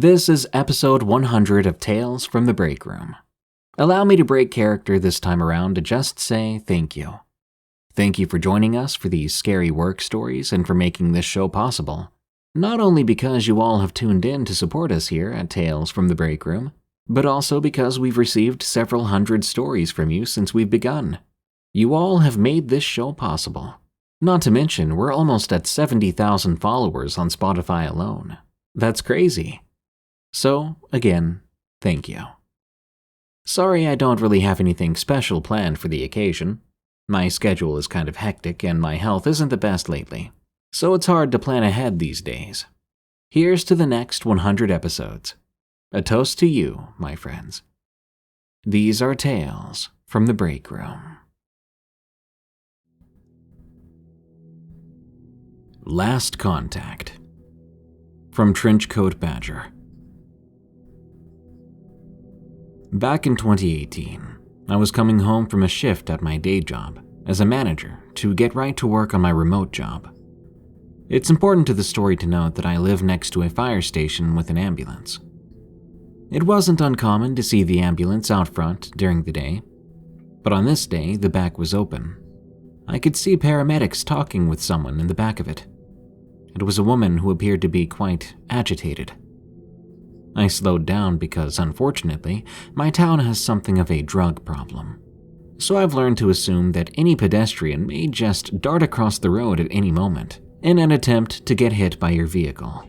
This is episode 100 of Tales from the Break Room. Allow me to break character this time around to just say thank you. Thank you for joining us for these scary work stories and for making this show possible. Not only because you all have tuned in to support us here at Tales from the Break Room, but also because we've received several hundred stories from you since we've begun. You all have made this show possible. Not to mention, we're almost at 70,000 followers on Spotify alone. That's crazy. So, again, thank you. Sorry I don't really have anything special planned for the occasion. My schedule is kind of hectic and my health isn't the best lately, so it's hard to plan ahead these days. Here's to the next 100 episodes. A toast to you, my friends. These are Tales from the Break Room. Last Contact. From TrenchcoatBadger. Back in 2018, I was coming home from a shift at my day job as a manager to get right to work on my remote job. It's important to the story to note that I live next to a fire station with an ambulance. It wasn't uncommon to see the ambulance out front during the day, but on this day the back was open. I could see paramedics talking with someone in the back of it. It was a woman who appeared to be quite agitated. I slowed down because, unfortunately, my town has something of a drug problem. So I've learned to assume that any pedestrian may just dart across the road at any moment in an attempt to get hit by your vehicle.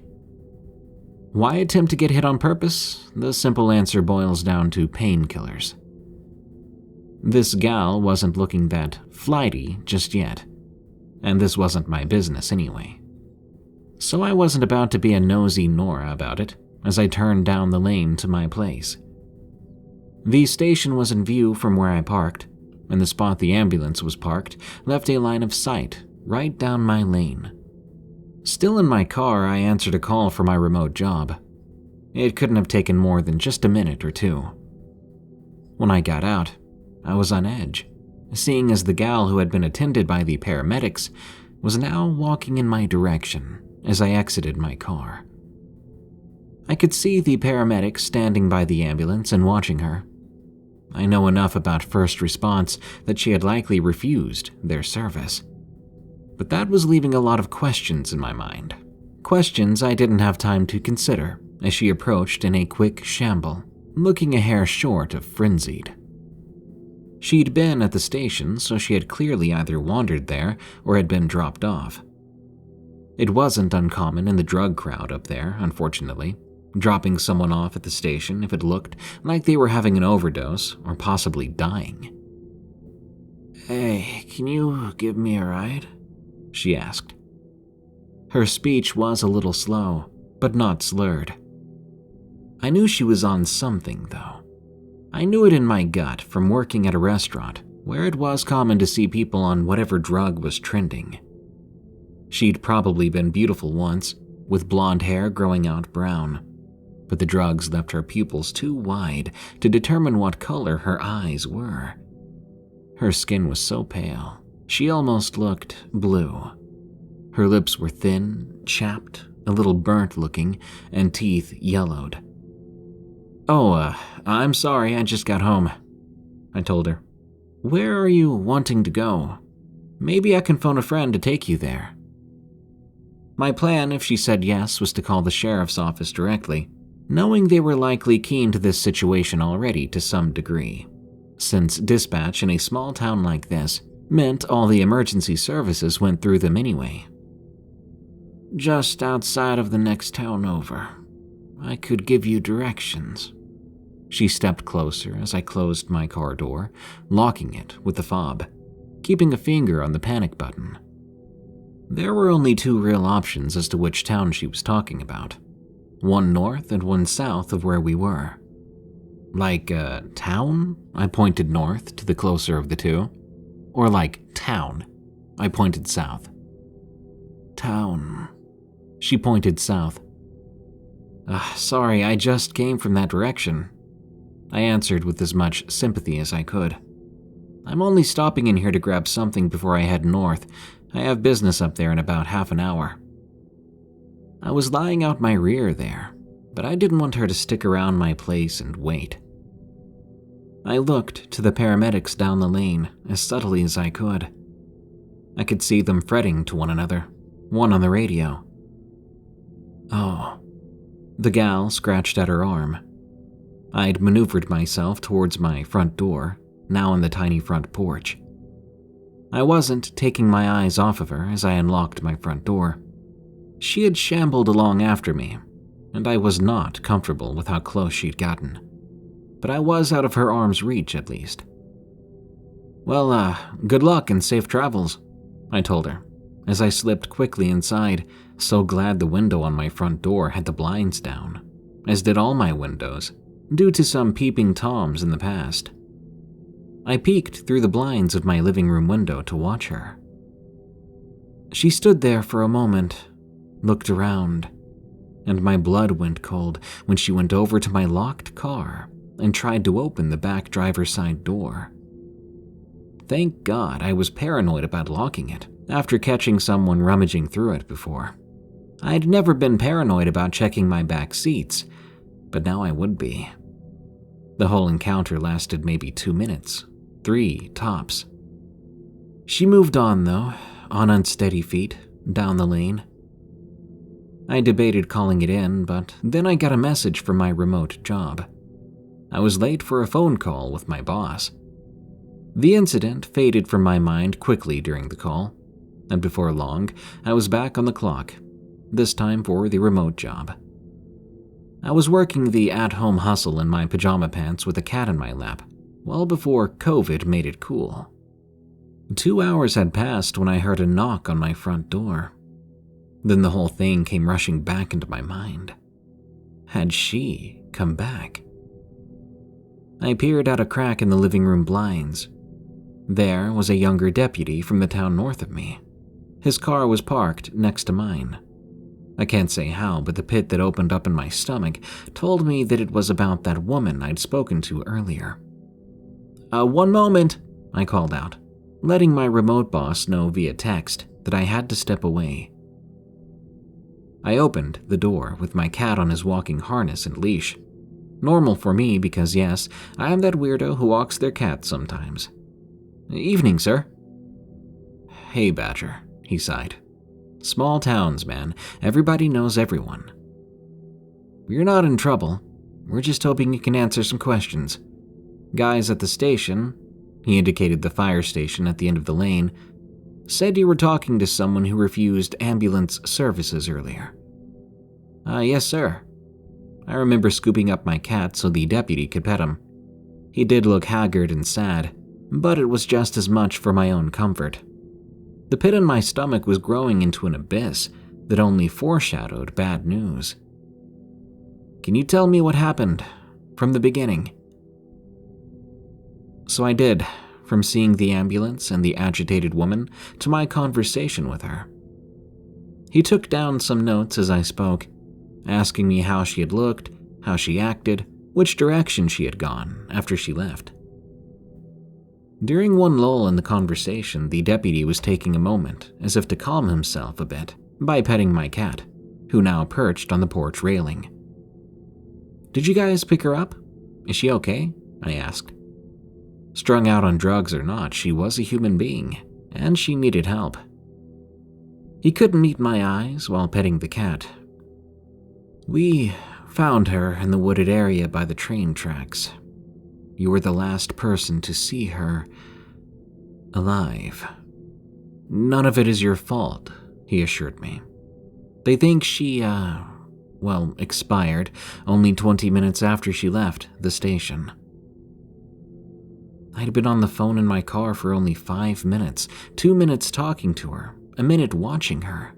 Why attempt to get hit on purpose? The simple answer boils down to painkillers. This gal wasn't looking that flighty just yet, and this wasn't my business anyway. So I wasn't about to be a nosy Nora about it as I turned down the lane to my place. The station was in view from where I parked, and the spot the ambulance was parked left a line of sight right down my lane. Still in my car, I answered a call for my remote job. It couldn't have taken more than just a minute or two. When I got out, I was on edge, seeing as the gal who had been attended by the paramedics was now walking in my direction as I exited my car. I could see the paramedics standing by the ambulance and watching her. I know enough about first response that she had likely refused their service. But that was leaving a lot of questions in my mind. Questions I didn't have time to consider as she approached in a quick shamble, looking a hair short of frenzied. She'd been at the station, so she had clearly either wandered there or had been dropped off. It wasn't uncommon in the drug crowd up there, unfortunately, dropping someone off at the station if it looked like they were having an overdose or possibly dying. "Hey, can you give me a ride?" she asked. Her speech was a little slow, but not slurred. I knew she was on something, though. I knew it in my gut from working at a restaurant where it was common to see people on whatever drug was trending. She'd probably been beautiful once, with blonde hair growing out brown, but the drugs left her pupils too wide to determine what color her eyes were. Her skin was so pale, she almost looked blue. Her lips were thin, chapped, a little burnt looking, and teeth yellowed. I'm sorry, I just got home," I told her. "Where are you wanting to go? Maybe I can phone a friend to take you there." My plan, if she said yes, was to call the sheriff's office directly, knowing they were likely keen to this situation already to some degree, since dispatch in a small town like this meant all the emergency services went through them anyway. "Just outside of the next town over. I could give you directions." She stepped closer as I closed my car door, locking it with the fob, keeping a finger on the panic button. There were only two real options as to which town she was talking about. One north and one south of where we were. Like, town? I pointed north to the closer of the two. Or like, town? I pointed south. "Town." She pointed south. "Sorry, I just came from that direction," I answered with as much sympathy as I could. "I'm only stopping in here to grab something before I head north. I have business up there in about half an hour." I was lying out my rear there, but I didn't want her to stick around my place and wait. I looked to the paramedics down the lane as subtly as I could. I could see them fretting to one another, one on the radio. Oh. The gal scratched at her arm. I'd maneuvered myself towards my front door, now on the tiny front porch. I wasn't taking my eyes off of her as I unlocked my front door. She had shambled along after me, and I was not comfortable with how close she'd gotten. But I was out of her arm's reach, at least. Well, good luck and safe travels, I told her, as I slipped quickly inside, so glad the window on my front door had the blinds down, as did all my windows, due to some peeping toms in the past. I peeked through the blinds of my living room window to watch her. She stood there for a moment, looked around, and my blood went cold when she went over to my locked car and tried to open the back driver's side door. Thank God I was paranoid about locking it after catching someone rummaging through it before. I'd never been paranoid about checking my back seats, but now I would be. The whole encounter lasted maybe 2 minutes, 3 tops. She moved on though, on unsteady feet, down the lane. I debated calling it in, but then I got a message from my remote job. I was late for a phone call with my boss. The incident faded from my mind quickly during the call, and before long, I was back on the clock, this time for the remote job. I was working the at-home hustle in my pajama pants with a cat in my lap, well before COVID made it cool. 2 hours had passed when I heard a knock on my front door. Then the whole thing came rushing back into my mind. Had she come back? I peered out a crack in the living room blinds. There was a younger deputy from the town north of me. His car was parked next to mine. I can't say how, but the pit that opened up in my stomach told me that it was about that woman I'd spoken to earlier. One moment, I called out, letting my remote boss know via text that I had to step away. I opened the door with my cat on his walking harness and leash. Normal for me because yes, I am that weirdo who walks their cat sometimes. Evening, sir. Hey, Badger, he sighed. Small towns, man. Everybody knows everyone. You're not in trouble. We're just hoping you can answer some questions. Guys at the station, he indicated the fire station at the end of the lane, said you were talking to someone who refused ambulance services earlier. Yes, sir. I remember scooping up my cat so the deputy could pet him. He did look haggard and sad, but it was just as much for my own comfort. The pit in my stomach was growing into an abyss that only foreshadowed bad news. Can you tell me what happened from the beginning? So I did, from seeing the ambulance and the agitated woman to my conversation with her. He took down some notes as I spoke, asking me how she had looked, how she acted, which direction she had gone after she left. During one lull in the conversation, the deputy was taking a moment as if to calm himself a bit by petting my cat, who now perched on the porch railing. Did you guys pick her up? Is she okay? I asked. Strung out on drugs or not, she was a human being, and she needed help. He couldn't meet my eyes while petting the cat. We found her in the wooded area by the train tracks. You were the last person to see her alive. None of it is your fault, he assured me. They think she, expired only 20 minutes after she left the station. I'd been on the phone in my car for only 5 minutes, 2 minutes talking to her, a minute watching her.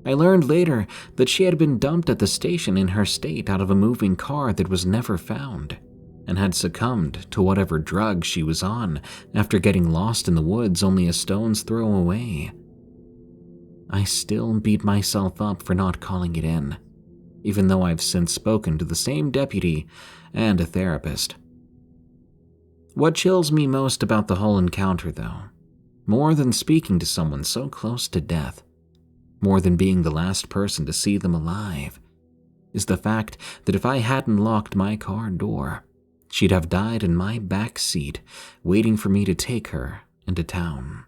I learned later that she had been dumped at the station in her state out of a moving car that was never found, and had succumbed to whatever drug she was on after getting lost in the woods only a stone's throw away. I still beat myself up for not calling it in, even though I've since spoken to the same deputy and a therapist. What chills me most about the whole encounter, though, more than speaking to someone so close to death, more than being the last person to see them alive, is the fact that if I hadn't locked my car door, she'd have died in my back seat, waiting for me to take her into town.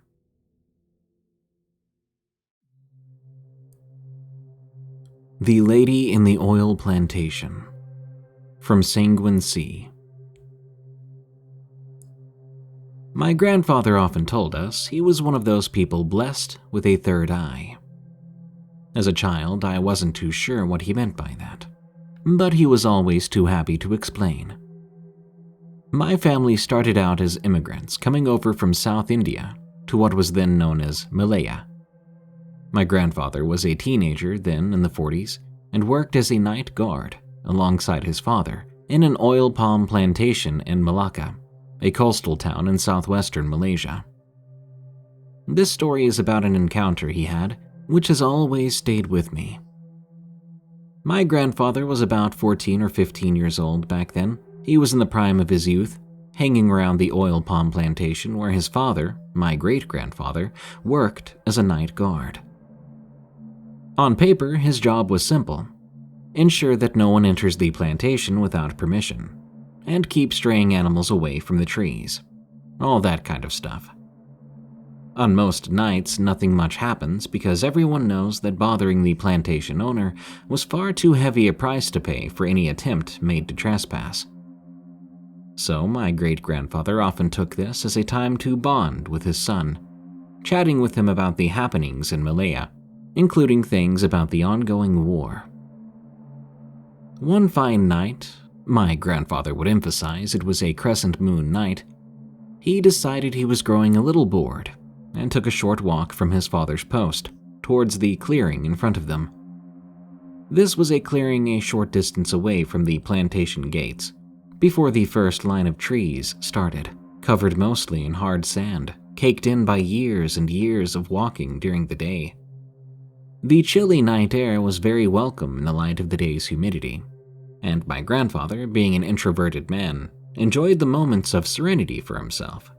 The Lady in the Oil Plantation, from Sanguine C. My grandfather often told us he was one of those people blessed with a third eye. As a child, I wasn't too sure what he meant by that, but he was always too happy to explain. My family started out as immigrants coming over from South India to what was then known as Malaya. My grandfather was a teenager then in the 40s and worked as a night guard alongside his father in an oil palm plantation in Malacca, a coastal town in southwestern Malaysia. This story is about an encounter he had, which has always stayed with me. My grandfather was about 14 or 15 years old back then. He was in the prime of his youth, hanging around the oil palm plantation where his father, my great-grandfather, worked as a night guard. On paper, his job was simple: ensure that no one enters the plantation without permission, and keep straying animals away from the trees. All that kind of stuff. On most nights, nothing much happens because everyone knows that bothering the plantation owner was far too heavy a price to pay for any attempt made to trespass. So my great-grandfather often took this as a time to bond with his son, chatting with him about the happenings in Malaya, including things about the ongoing war. One fine night, my grandfather would emphasize it was a crescent moon night, he decided he was growing a little bored and took a short walk from his father's post towards the clearing in front of them. This was a clearing a short distance away from the plantation gates, before the first line of trees started, covered mostly in hard sand, caked in by years and years of walking during the day. The chilly night air was very welcome in the light of the day's humidity, and my grandfather, being an introverted man, enjoyed the moments of serenity for himself.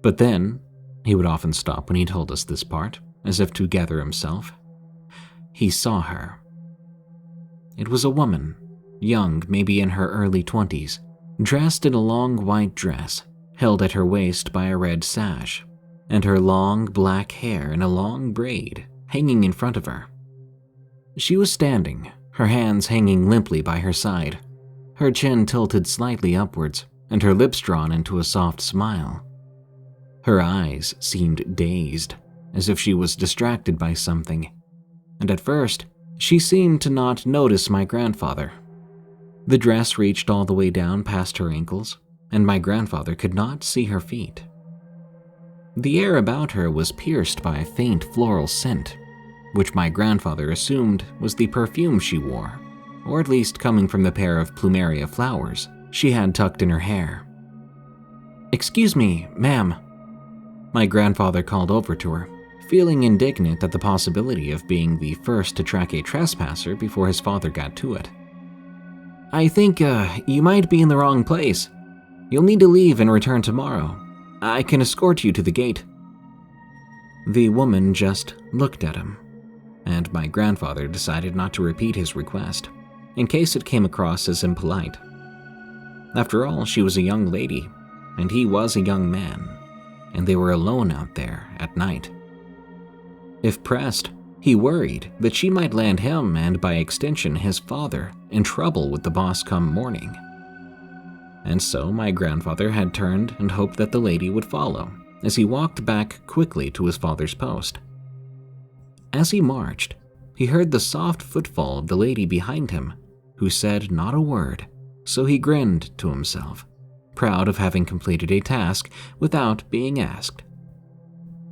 But then, he would often stop when he told us this part, as if to gather himself. He saw her. It was a woman, young, maybe in her early 20s, dressed in a long white dress, held at her waist by a red sash, and her long black hair in a long braid hanging in front of her. She was standing, her hands hanging limply by her side, her chin tilted slightly upwards, and her lips drawn into a soft smile. Her eyes seemed dazed, as if she was distracted by something, and at first, she seemed to not notice my grandfather. The dress reached all the way down past her ankles, and my grandfather could not see her feet. The air about her was pierced by a faint floral scent, which my grandfather assumed was the perfume she wore, or at least coming from the pair of plumeria flowers she had tucked in her hair. "Excuse me, ma'am," my grandfather called over to her, feeling indignant at the possibility of being the first to track a trespasser before his father got to it. "I think, you might be in the wrong place. You'll need to leave and return tomorrow. I can escort you to the gate." The woman just looked at him, and my grandfather decided not to repeat his request, in case it came across as impolite. After all, she was a young lady, and he was a young man, and they were alone out there at night. If pressed, he worried that she might land him, and by extension his father, in trouble with the boss come morning. And so my grandfather had turned and hoped that the lady would follow, as he walked back quickly to his father's post. As he marched, he heard the soft footfall of the lady behind him, who said not a word, so he grinned to himself, proud of having completed a task without being asked.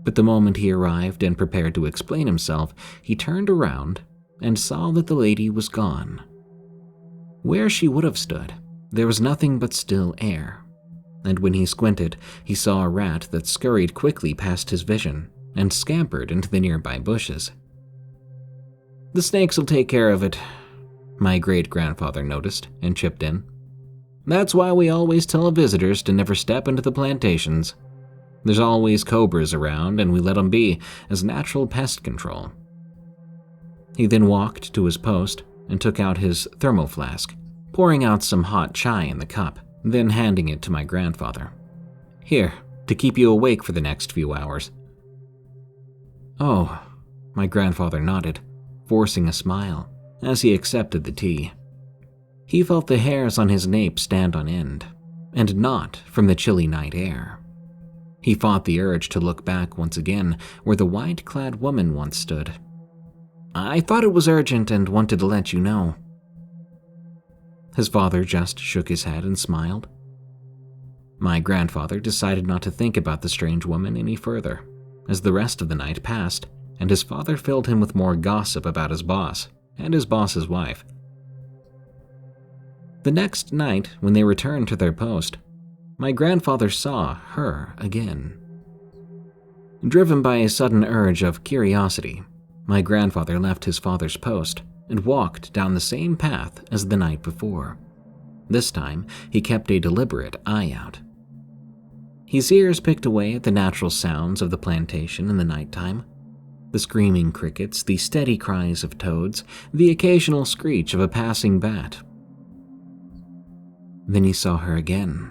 But the moment he arrived and prepared to explain himself, he turned around and saw that the lady was gone. Where she would have stood, there was nothing but still air, and when he squinted, he saw a rat that scurried quickly past his vision and scampered into the nearby bushes. "The snakes will take care of it," my great-grandfather noticed and chipped in. "That's why we always tell visitors to never step into the plantations. There's always cobras around, and we let them be as natural pest control." He then walked to his post and took out his thermoflask, pouring out some hot chai in the cup, then handing it to my grandfather. "Here, to keep you awake for the next few hours." "Oh," my grandfather nodded, forcing a smile as he accepted the tea. He felt the hairs on his nape stand on end, and not from the chilly night air. He fought the urge to look back once again where the white-clad woman once stood. "I thought it was urgent and wanted to let you know." His father just shook his head and smiled. My grandfather decided not to think about the strange woman any further, as the rest of the night passed, and his father filled him with more gossip about his boss and his boss's wife. The next night, when they returned to their post, my grandfather saw her again. Driven by a sudden urge of curiosity, my grandfather left his father's post and walked down the same path as the night before. This time, he kept a deliberate eye out. His ears picked away at the natural sounds of the plantation in the nighttime. The screaming crickets, the steady cries of toads, the occasional screech of a passing bat. Then he saw her again.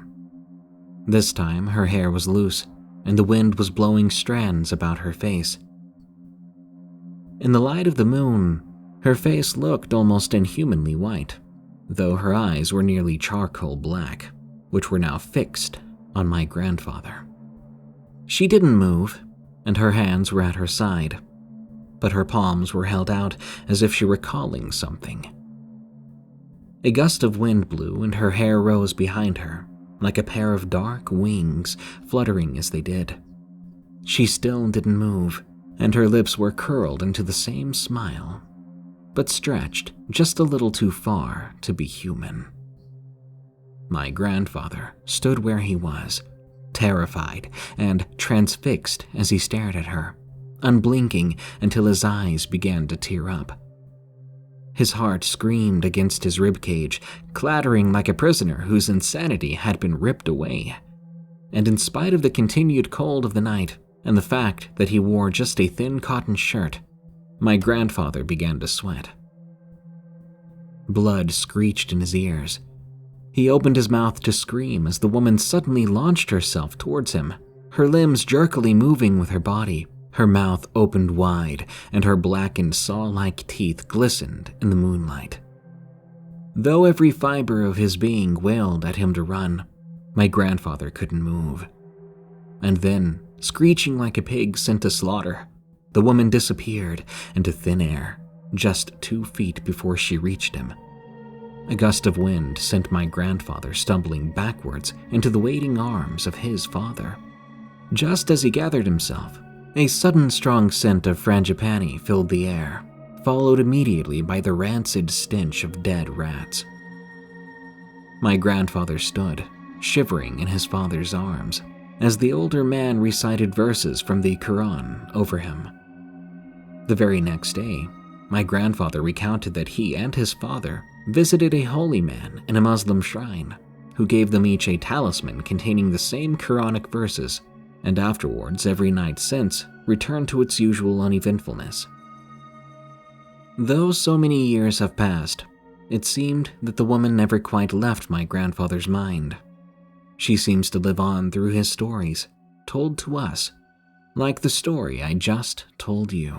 This time, her hair was loose, and the wind was blowing strands about her face. In the light of the moon, her face looked almost inhumanly white, though her eyes were nearly charcoal black, which were now fixed on my grandfather. She didn't move, and her hands were at her side, but her palms were held out as if she were calling something. A gust of wind blew, and her hair rose behind her, like a pair of dark wings fluttering as they did. She still didn't move, and her lips were curled into the same smile, but stretched just a little too far to be human. My grandfather stood where he was, terrified and transfixed as he stared at her, unblinking until his eyes began to tear up. His heart screamed against his ribcage, clattering like a prisoner whose insanity had been ripped away. And in spite of the continued cold of the night and the fact that he wore just a thin cotton shirt, my grandfather began to sweat. Blood screeched in his ears. He opened his mouth to scream as the woman suddenly launched herself towards him, her limbs jerkily moving with her body. Her mouth opened wide, and her blackened saw-like teeth glistened in the moonlight. Though every fiber of his being wailed at him to run, my grandfather couldn't move. And then, screeching like a pig sent to slaughter, the woman disappeared into thin air, just 2 feet before she reached him. A gust of wind sent my grandfather stumbling backwards into the waiting arms of his father. Just as he gathered himself, a sudden strong scent of frangipani filled the air, followed immediately by the rancid stench of dead rats. My grandfather stood, shivering in his father's arms, as the older man recited verses from the Quran over him. The very next day, my grandfather recounted that he and his father visited a holy man in a Muslim shrine, who gave them each a talisman containing the same Quranic verses, and afterwards, every night since, returned to its usual uneventfulness. Though so many years have passed, it seemed that the woman never quite left my grandfather's mind. She seems to live on through his stories, told to us, like the story I just told you.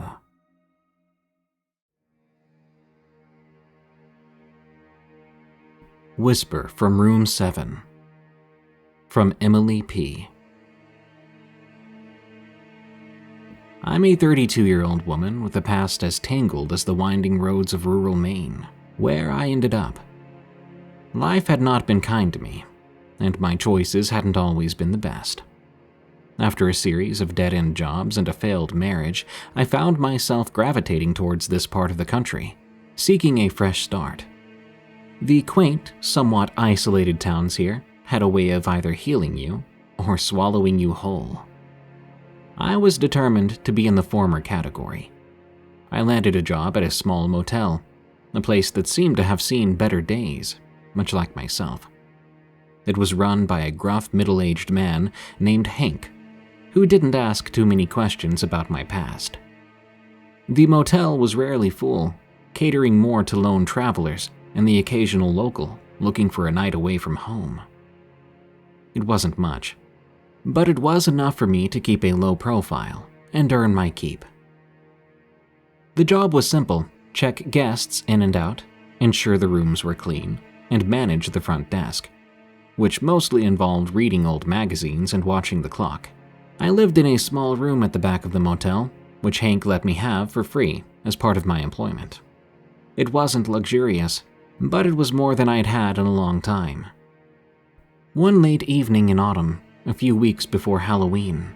Whisper from Room 7. From Emily P. I'm a 32-year-old woman with a past as tangled as the winding roads of rural Maine, where I ended up. Life had not been kind to me, and my choices hadn't always been the best. After a series of dead-end jobs and a failed marriage, I found myself gravitating towards this part of the country, seeking a fresh start. The quaint, somewhat isolated towns here had a way of either healing you or swallowing you whole. I was determined to be in the former category. I landed a job at a small motel, a place that seemed to have seen better days, much like myself. It was run by a gruff middle-aged man named Hank, who didn't ask too many questions about my past. The motel was rarely full, catering more to lone travelers and the occasional local looking for a night away from home. It wasn't much, but it was enough for me to keep a low profile and earn my keep. The job was simple: check guests in and out, ensure the rooms were clean, and manage the front desk, which mostly involved reading old magazines and watching the clock. I lived in a small room at the back of the motel, which Hank let me have for free as part of my employment. It wasn't luxurious, but it was more than I'd had in a long time. One late evening in autumn, a few weeks before Halloween,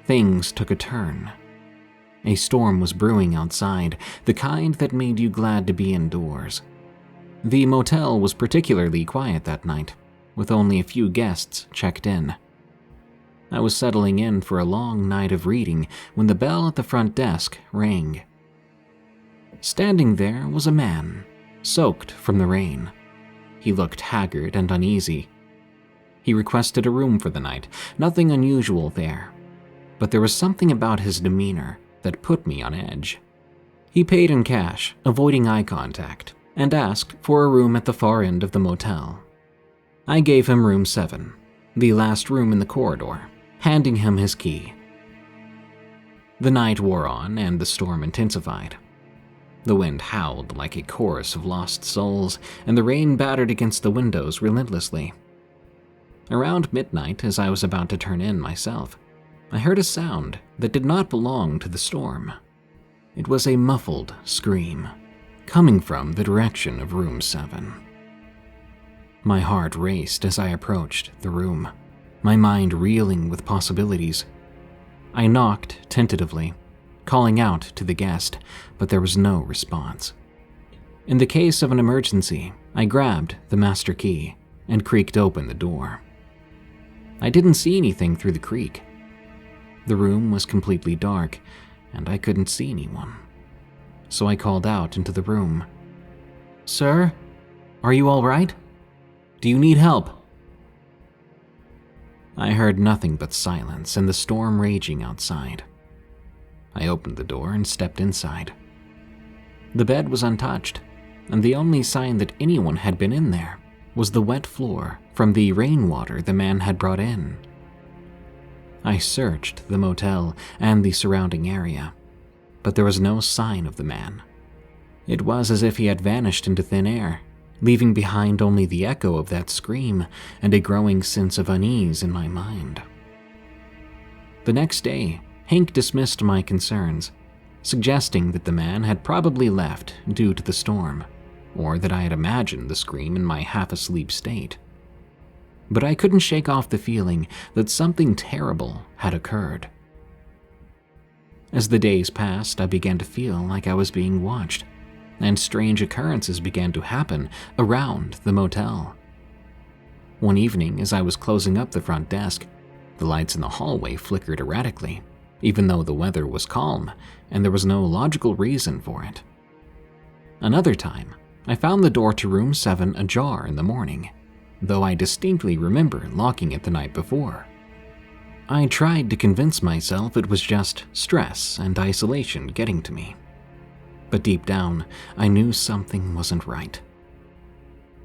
things took a turn. A storm was brewing outside, the kind that made you glad to be indoors. The motel was particularly quiet that night, with only a few guests checked in. I was settling in for a long night of reading when the bell at the front desk rang. Standing there was a man, soaked from the rain. He looked haggard and uneasy. He requested a room for the night, nothing unusual there, but there was something about his demeanor that put me on edge. He paid in cash, avoiding eye contact, and asked for a room at the far end of the motel. I gave him room 7, the last room in the corridor, handing him his key. The night wore on and the storm intensified. The wind howled like a chorus of lost souls, and the rain battered against the windows relentlessly. Around midnight, as I was about to turn in myself, I heard a sound that did not belong to the storm. It was a muffled scream, coming from the direction of room 7. My heart raced as I approached the room, my mind reeling with possibilities. I knocked tentatively, calling out to the guest, but there was no response. In the case of an emergency, I grabbed the master key and creaked open the door. I didn't see anything through the creak. The room was completely dark, and I couldn't see anyone. So I called out into the room. "Sir, are you all right? Do you need help?" I heard nothing but silence and the storm raging outside. I opened the door and stepped inside. The bed was untouched, and the only sign that anyone had been in there was the wet floor from the rainwater the man had brought in. I searched the motel and the surrounding area, but there was no sign of the man. It was as if he had vanished into thin air, leaving behind only the echo of that scream and a growing sense of unease in my mind. The next day, Hank dismissed my concerns, suggesting that the man had probably left due to the storm, or that I had imagined the scream in my half-asleep state. But I couldn't shake off the feeling that something terrible had occurred. As the days passed, I began to feel like I was being watched, and strange occurrences began to happen around the motel. One evening, as I was closing up the front desk, the lights in the hallway flickered erratically, even though the weather was calm and there was no logical reason for it. Another time, I found the door to room 7 ajar in the morning, though I distinctly remember locking it the night before. I tried to convince myself it was just stress and isolation getting to me. But deep down, I knew something wasn't right.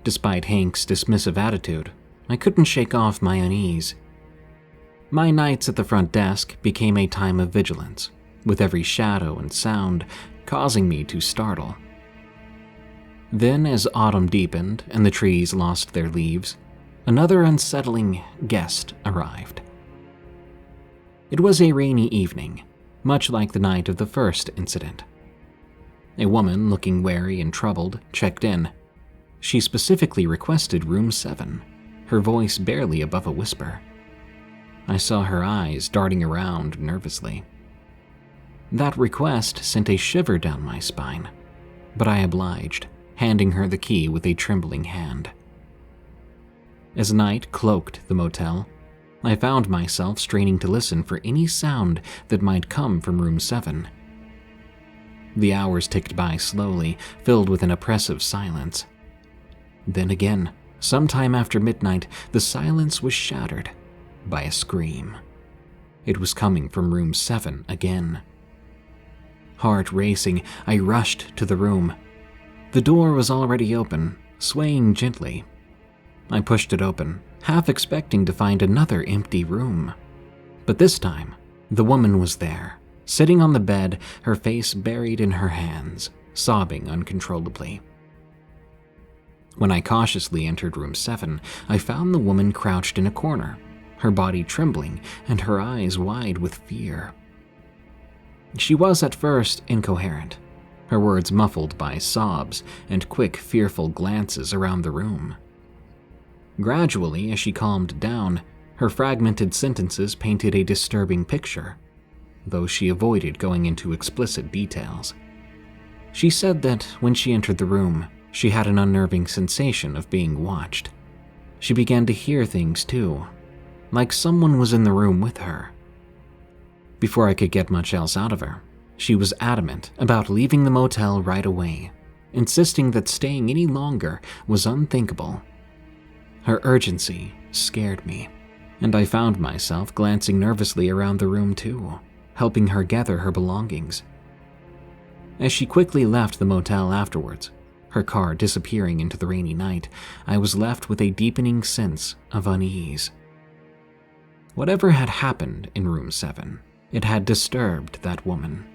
Despite Hank's dismissive attitude, I couldn't shake off my unease. My nights at the front desk became a time of vigilance, with every shadow and sound causing me to startle. Then, as autumn deepened and the trees lost their leaves, another unsettling guest arrived. It was a rainy evening, much like the night of the first incident. A woman, looking wary and troubled, checked in. She specifically requested room 7, her voice barely above a whisper. I saw her eyes darting around nervously. That request sent a shiver down my spine, but I obliged, handing her the key with a trembling hand. As night cloaked the motel, I found myself straining to listen for any sound that might come from room 7. The hours ticked by slowly, filled with an oppressive silence. Then again, sometime after midnight, the silence was shattered by a scream. It was coming from room 7 again. Heart racing, I rushed to the room, The door was already open, swaying gently. I pushed it open, half expecting to find another empty room. But this time, the woman was there, sitting on the bed, her face buried in her hands, sobbing uncontrollably. When I cautiously entered room 7, I found the woman crouched in a corner, her body trembling and her eyes wide with fear. She was at first incoherent, her words muffled by sobs and quick, fearful glances around the room. Gradually, as she calmed down, her fragmented sentences painted a disturbing picture, though she avoided going into explicit details. She said that when she entered the room, she had an unnerving sensation of being watched. She began to hear things too, like someone was in the room with her. Before I could get much else out of her, she was adamant about leaving the motel right away, insisting that staying any longer was unthinkable. Her urgency scared me, and I found myself glancing nervously around the room too, helping her gather her belongings. As she quickly left the motel afterwards, her car disappearing into the rainy night, I was left with a deepening sense of unease. Whatever had happened in room 7, it had disturbed that woman.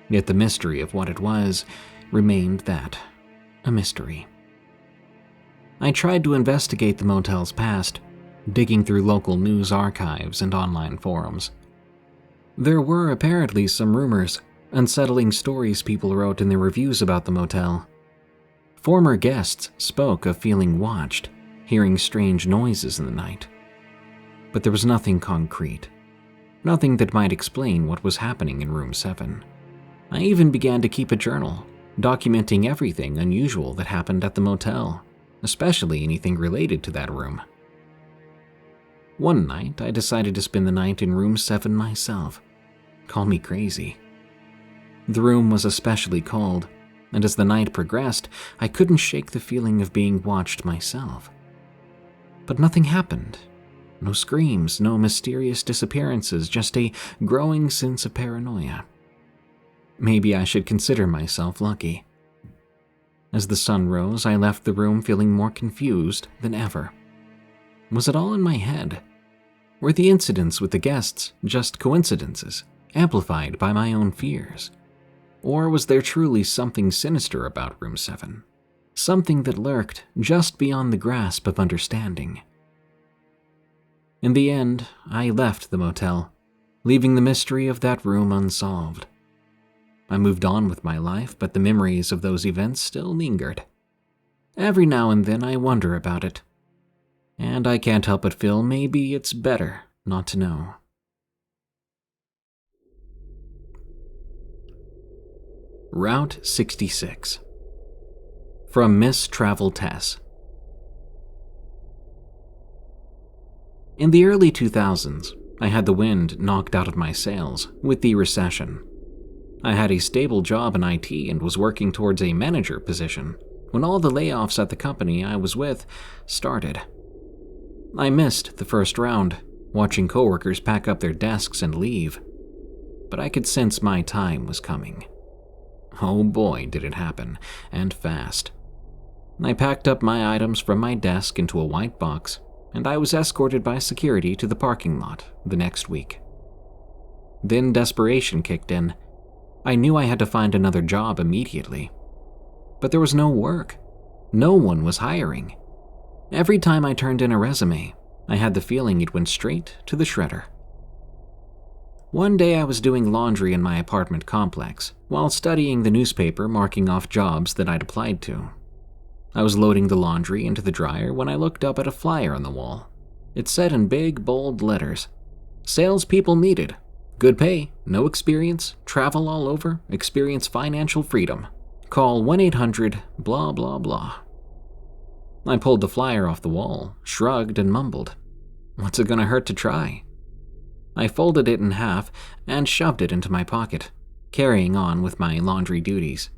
Yet the mystery of what it was remained that, a mystery. I tried to investigate the motel's past, digging through local news archives and online forums. There were apparently some rumors, unsettling stories people wrote in their reviews about the motel. Former guests spoke of feeling watched, hearing strange noises in the night. But there was nothing concrete, nothing that might explain what was happening in room 7. I even began to keep a journal, documenting everything unusual that happened at the motel, especially anything related to that room. One night, I decided to spend the night in room 7 myself. Call me crazy. The room was especially cold, and as the night progressed, I couldn't shake the feeling of being watched myself. But nothing happened. No screams, no mysterious disappearances, just a growing sense of paranoia. Maybe I should consider myself lucky. As the sun rose, I left the room feeling more confused than ever. Was it all in my head? Were the incidents with the guests just coincidences, amplified by my own fears? Or was there truly something sinister about room 7? Something that lurked just beyond the grasp of understanding? In the end, I left the motel, leaving the mystery of that room unsolved. I moved on with my life, but the memories of those events still lingered. Every now and then I wonder about it, and I can't help but feel maybe it's better not to know. Route 66. From MsTravelTess. In the early 2000s, I had the wind knocked out of my sails with the recession. I had a stable job in IT and was working towards a manager position when all the layoffs at the company I was with started. I missed the first round, watching coworkers pack up their desks and leave, but I could sense my time was coming. Oh boy, did it happen, and fast. I packed up my items from my desk into a white box, and I was escorted by security to the parking lot the next week. Then desperation kicked in. I knew I had to find another job immediately. But there was no work. No one was hiring. Every time I turned in a resume, I had the feeling it went straight to the shredder. One day I was doing laundry in my apartment complex while studying the newspaper, marking off jobs that I'd applied to. I was loading the laundry into the dryer when I looked up at a flyer on the wall. It said in big, bold letters, "Salespeople needed. Good pay, no experience, travel all over, experience financial freedom. Call 1-800 blah blah blah." I pulled the flyer off the wall, shrugged, and mumbled, "What's it gonna hurt to try?" I folded it in half and shoved it into my pocket, carrying on with my laundry duties.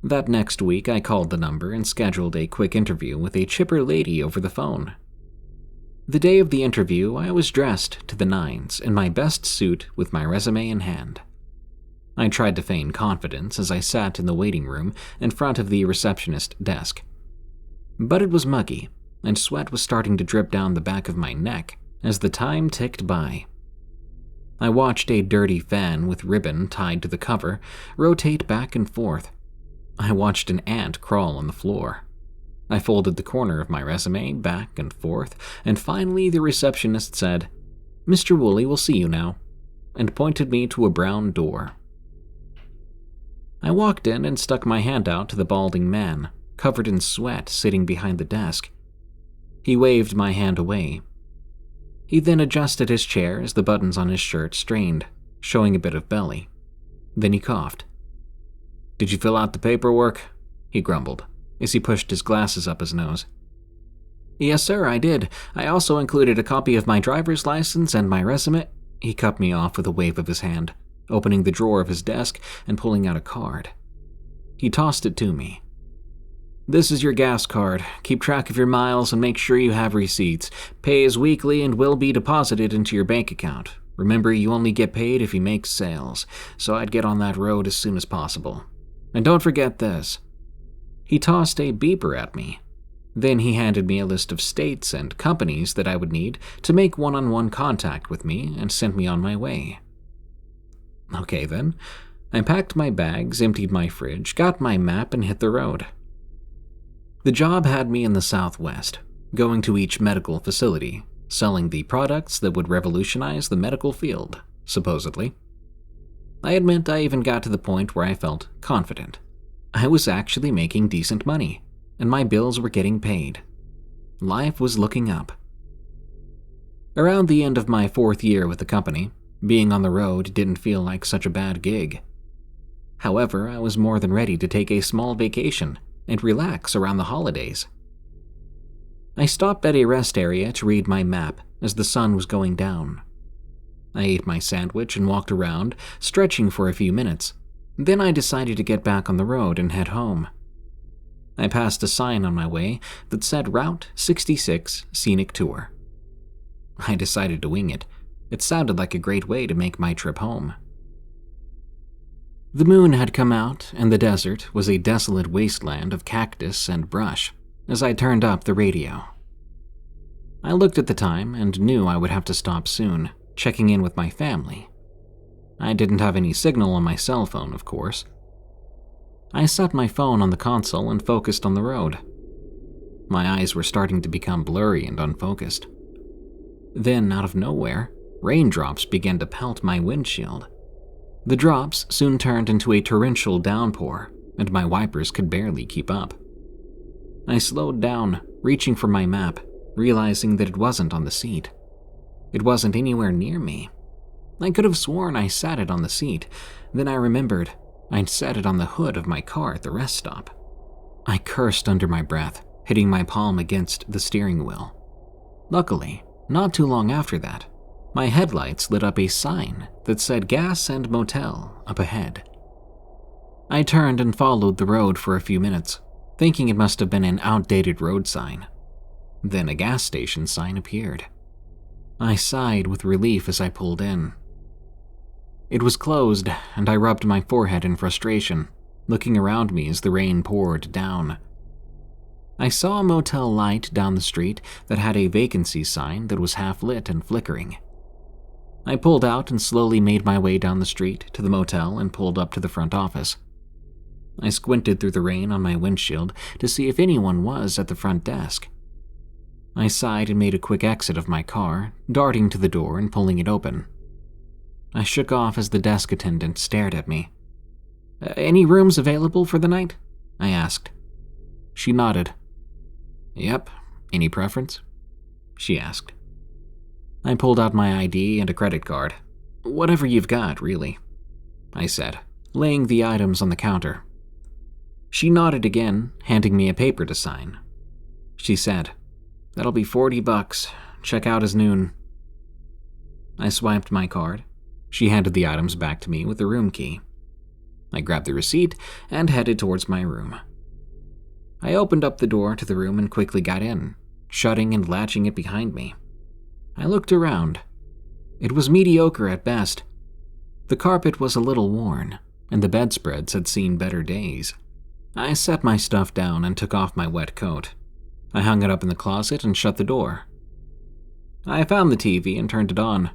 That next week, I called the number and scheduled a quick interview with a chipper lady over the phone. The day of the interview, I was dressed to the nines in my best suit with my resume in hand. I tried to feign confidence as I sat in the waiting room in front of the receptionist desk. But it was muggy, and sweat was starting to drip down the back of my neck as the time ticked by. I watched a dirty fan with ribbon tied to the cover rotate back and forth. I watched an ant crawl on the floor. I folded the corner of my resume back and forth, and finally the receptionist said, "Mr. Woolley will see you now," and pointed me to a brown door. I walked in and stuck my hand out to the balding man, covered in sweat, sitting behind the desk. He waved my hand away. He then adjusted his chair as the buttons on his shirt strained, showing a bit of belly. Then he coughed. "Did you fill out the paperwork?" he grumbled, as he pushed his glasses up his nose. "Yes, sir, I did. I also included a copy of my driver's license and my resume." He cut me off with a wave of his hand, opening the drawer of his desk and pulling out a card. He tossed it to me. "This is your gas card. Keep track of your miles and make sure you have receipts. Pay is weekly and will be deposited into your bank account. Remember, you only get paid if you make sales, so I'd get on that road as soon as possible. And don't forget this." He tossed a beeper at me. Then he handed me a list of states and companies that I would need to make one-on-one contact with me and sent me on my way. Okay then. I packed my bags, emptied my fridge, got my map, and hit the road. The job had me in the Southwest, going to each medical facility, selling the products that would revolutionize the medical field, supposedly. I admit I even got to the point where I felt confident. I was actually making decent money, and my bills were getting paid. Life was looking up. Around the end of my 4th year with the company, being on the road didn't feel like such a bad gig. However, I was more than ready to take a small vacation and relax around the holidays. I stopped at a rest area to read my map as the sun was going down. I ate my sandwich and walked around, stretching for a few minutes. Then I decided to get back on the road and head home. I passed a sign on my way that said Route 66 Scenic Tour. I decided to wing it. It sounded like a great way to make my trip home. The moon had come out, and the desert was a desolate wasteland of cactus and brush as I turned up the radio. I looked at the time and knew I would have to stop soon, checking in with my family. I didn't have any signal on my cell phone, of course. I set my phone on the console and focused on the road. My eyes were starting to become blurry and unfocused. Then, out of nowhere, raindrops began to pelt my windshield. The drops soon turned into a torrential downpour, and my wipers could barely keep up. I slowed down, reaching for my map, realizing that it wasn't on the seat. It wasn't anywhere near me. I could have sworn I sat it on the seat. Then I remembered I'd set it on the hood of my car at the rest stop. I cursed under my breath, hitting my palm against the steering wheel. Luckily, not too long after that, my headlights lit up a sign that said gas and motel up ahead. I turned and followed the road for a few minutes, thinking it must have been an outdated road sign. Then a gas station sign appeared. I sighed with relief as I pulled in. It was closed, and I rubbed my forehead in frustration, looking around me as the rain poured down. I saw a motel light down the street that had a vacancy sign that was half lit and flickering. I pulled out and slowly made my way down the street to the motel and pulled up to the front office. I squinted through the rain on my windshield to see if anyone was at the front desk. I sighed and made a quick exit of my car, darting to the door and pulling it open. I shook off as the desk attendant stared at me. "Any rooms available for the night?" I asked. She nodded. "Yep. Any preference?" she asked. I pulled out my ID and a credit card. "Whatever you've got, really," I said, laying the items on the counter. She nodded again, handing me a paper to sign. She said, "That'll be $40. Checkout is noon." I swiped my card. She handed the items back to me with the room key. I grabbed the receipt and headed towards my room. I opened up the door to the room and quickly got in, shutting and latching it behind me. I looked around. It was mediocre at best. The carpet was a little worn, and the bedspreads had seen better days. I set my stuff down and took off my wet coat. I hung it up in the closet and shut the door. I found the TV and turned it on.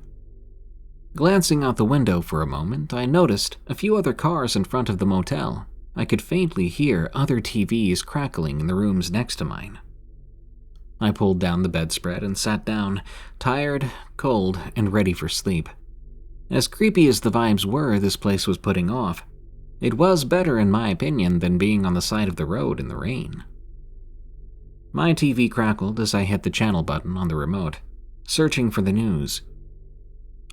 Glancing out the window for a moment, I noticed a few other cars in front of the motel. I could faintly hear other TVs crackling in the rooms next to mine. I pulled down the bedspread and sat down, tired, cold, and ready for sleep. As creepy as the vibes were this place was putting off, it was better in my opinion than being on the side of the road in the rain. My TV crackled as I hit the channel button on the remote, searching for the news.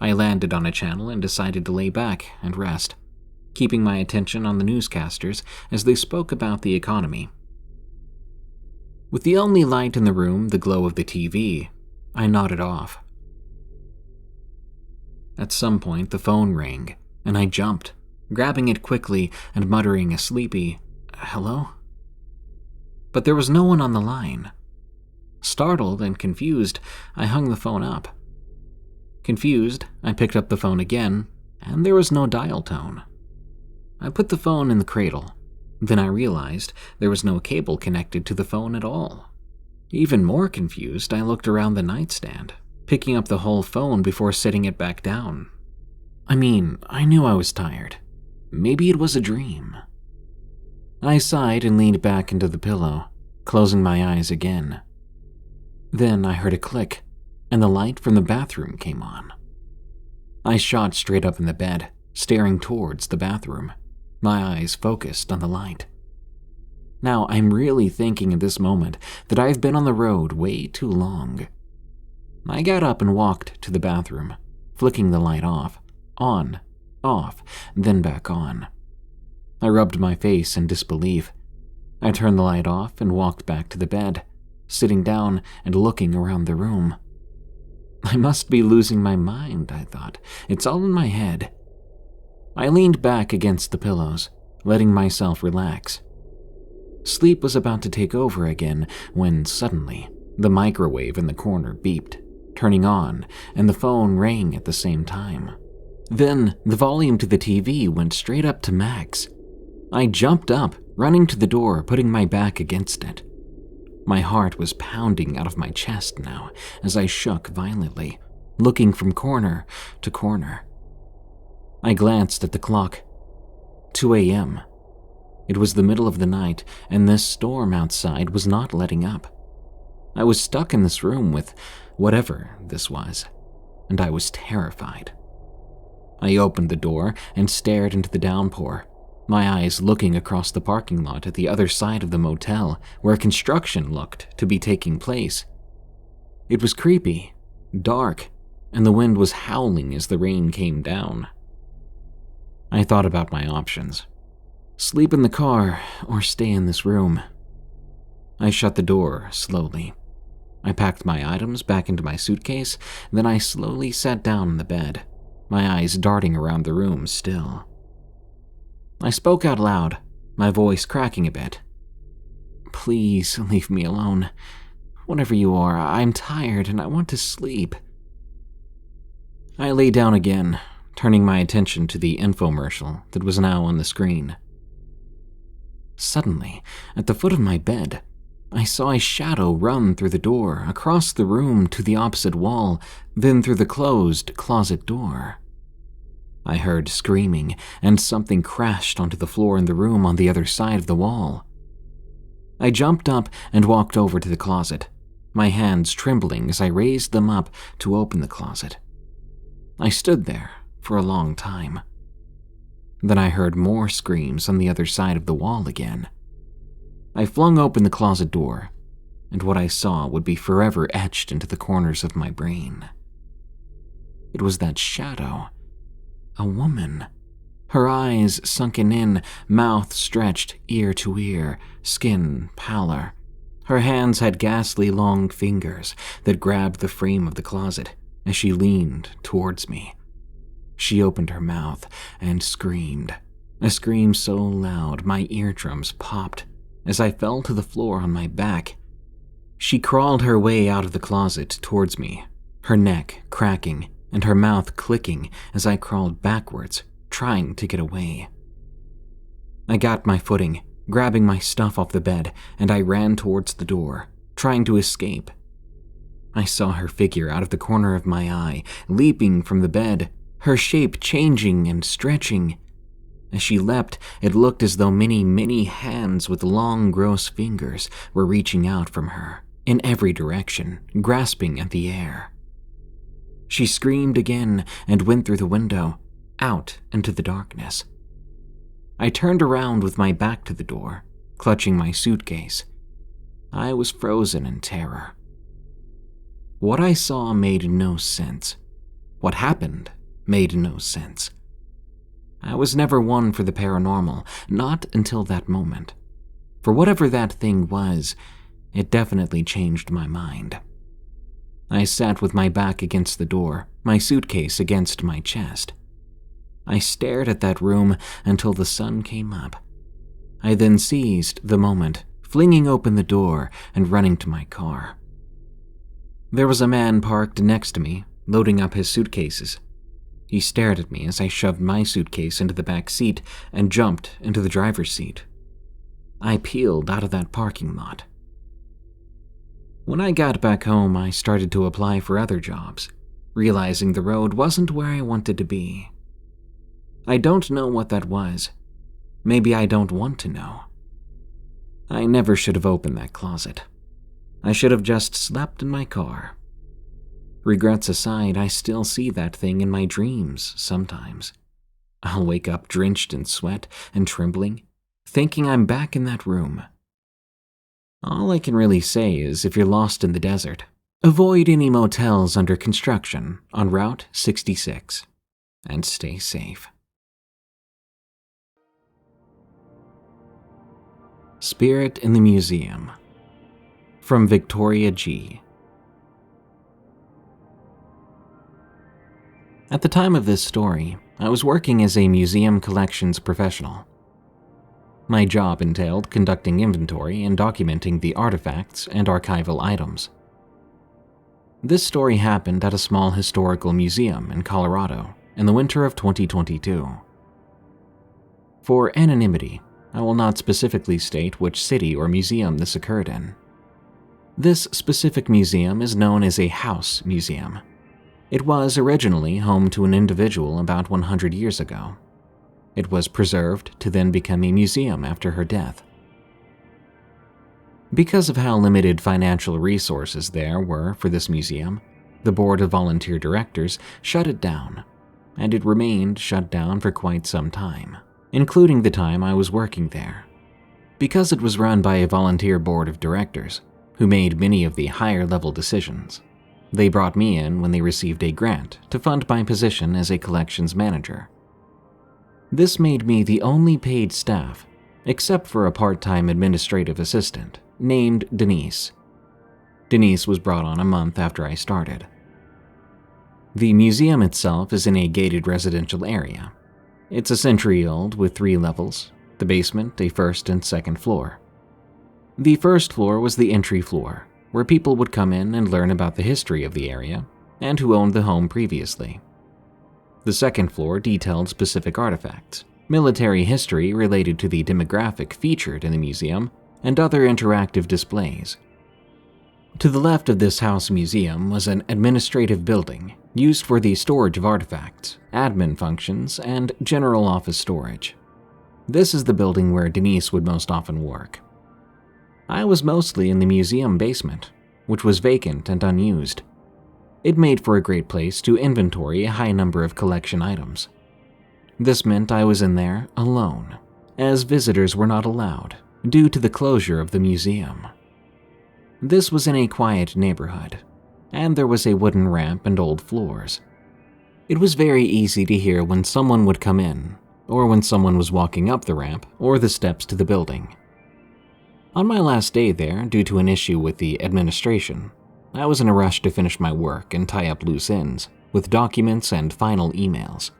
I landed on a channel and decided to lay back and rest, keeping my attention on the newscasters as they spoke about the economy. With the only light in the room the glow of the TV, I nodded off. At some point, the phone rang, and I jumped, grabbing it quickly and muttering a sleepy, "Hello?" But there was no one on the line. Startled and confused, I hung the phone up. Confused, I picked up the phone again, and there was no dial tone. I put the phone in the cradle. Then I realized there was no cable connected to the phone at all. Even more confused, I looked around the nightstand, picking up the whole phone before setting it back down. I knew I was tired. Maybe it was a dream. I sighed and leaned back into the pillow, closing my eyes again. Then I heard a click, and the light from the bathroom came on. I shot straight up in the bed, staring towards the bathroom, my eyes focused on the light. Now, I'm really thinking at this moment that I've been on the road way too long. I got up and walked to the bathroom, flicking the light off, on, off, then back on. I rubbed my face in disbelief. I turned the light off and walked back to the bed, sitting down and looking around the room. I must be losing my mind, I thought. It's all in my head. I leaned back against the pillows, letting myself relax. Sleep was about to take over again when suddenly the microwave in the corner beeped, turning on, and the phone rang at the same time. Then the volume to the TV went straight up to max. I jumped up, running to the door, putting my back against it. My heart was pounding out of my chest now as I shook violently, looking from corner to corner. I glanced at the clock. 2 a.m. It was the middle of the night, and this storm outside was not letting up. I was stuck in this room with whatever this was, and I was terrified. I opened the door and stared into the downpour, my eyes looking across the parking lot at the other side of the motel where construction looked to be taking place. It was creepy, dark, and the wind was howling as the rain came down. I thought about my options. Sleep in the car or stay in this room. I shut the door slowly. I packed my items back into my suitcase, then I slowly sat down on the bed, my eyes darting around the room still. I spoke out loud, my voice cracking a bit. "Please leave me alone. Whatever you are, I'm tired and I want to sleep." I lay down again, turning my attention to the infomercial that was now on the screen. Suddenly, at the foot of my bed, I saw a shadow run through the door, across the room to the opposite wall, then through the closed closet door. I heard screaming, and something crashed onto the floor in the room on the other side of the wall. I jumped up and walked over to the closet, my hands trembling as I raised them up to open the closet. I stood there for a long time. Then I heard more screams on the other side of the wall again. I flung open the closet door, and what I saw would be forever etched into the corners of my brain. It was that shadow. A woman. Her eyes sunken in, mouth stretched ear to ear, skin pallor. Her hands had ghastly long fingers that grabbed the frame of the closet as she leaned towards me. She opened her mouth and screamed, a scream so loud my eardrums popped as I fell to the floor on my back. She crawled her way out of the closet towards me, her neck cracking and her mouth clicking as I crawled backwards, trying to get away. I got my footing, grabbing my stuff off the bed, and I ran towards the door, trying to escape. I saw her figure out of the corner of my eye, leaping from the bed, her shape changing and stretching. As she leapt, it looked as though many, many hands with long, gross fingers were reaching out from her, in every direction, grasping at the air. She screamed again and went through the window, out into the darkness. I turned around with my back to the door, clutching my suitcase. I was frozen in terror. What I saw made no sense. What happened made no sense. I was never one for the paranormal, not until that moment. For whatever that thing was, it definitely changed my mind. I sat with my back against the door, my suitcase against my chest. I stared at that room until the sun came up. I then seized the moment, flinging open the door and running to my car. There was a man parked next to me, loading up his suitcases. He stared at me as I shoved my suitcase into the back seat and jumped into the driver's seat. I peeled out of that parking lot. When I got back home, I started to apply for other jobs, realizing the road wasn't where I wanted to be. I don't know what that was. Maybe I don't want to know. I never should have opened that closet. I should have just slept in my car. Regrets aside, I still see that thing in my dreams sometimes. I'll wake up drenched in sweat and trembling, thinking I'm back in that room. All I can really say is if you're lost in the desert, avoid any motels under construction on Route 66 and stay safe. Spirit in the Museum, from Victoria G. At the time of this story, I was working as a museum collections professional. My job entailed conducting inventory and documenting the artifacts and archival items. This story happened at a small historical museum in Colorado in the winter of 2022. For anonymity, I will not specifically state which city or museum this occurred in. This specific museum is known as a house museum. It was originally home to an individual about 100 years ago. It was preserved to then become a museum after her death. Because of how limited financial resources there were for this museum, the board of volunteer directors shut it down, and it remained shut down for quite some time, including the time I was working there. Because it was run by a volunteer board of directors, who made many of the higher-level decisions, they brought me in when they received a grant to fund my position as a collections manager. This made me the only paid staff, except for a part-time administrative assistant named Denise. Denise was brought on a month after I started. The museum itself is in a gated residential area. It's a century old with 3 levels, the basement, a first and second floor. The first floor was the entry floor, where people would come in and learn about the history of the area and who owned the home previously. The second floor detailed specific artifacts, military history related to the demographic featured in the museum, and other interactive displays. To the left of this house museum was an administrative building used for the storage of artifacts, admin functions, and general office storage. This is the building where Denise would most often work. I was mostly in the museum basement, which was vacant and unused. It made for a great place to inventory a high number of collection items. This meant I was in there alone, as visitors were not allowed due to the closure of the museum. This was in a quiet neighborhood, and there was a wooden ramp and old floors. It was very easy to hear when someone would come in, or when someone was walking up the ramp or the steps to the building. On my last day there, due to an issue with the administration, I was in a rush to finish my work and tie up loose ends with documents and final emails.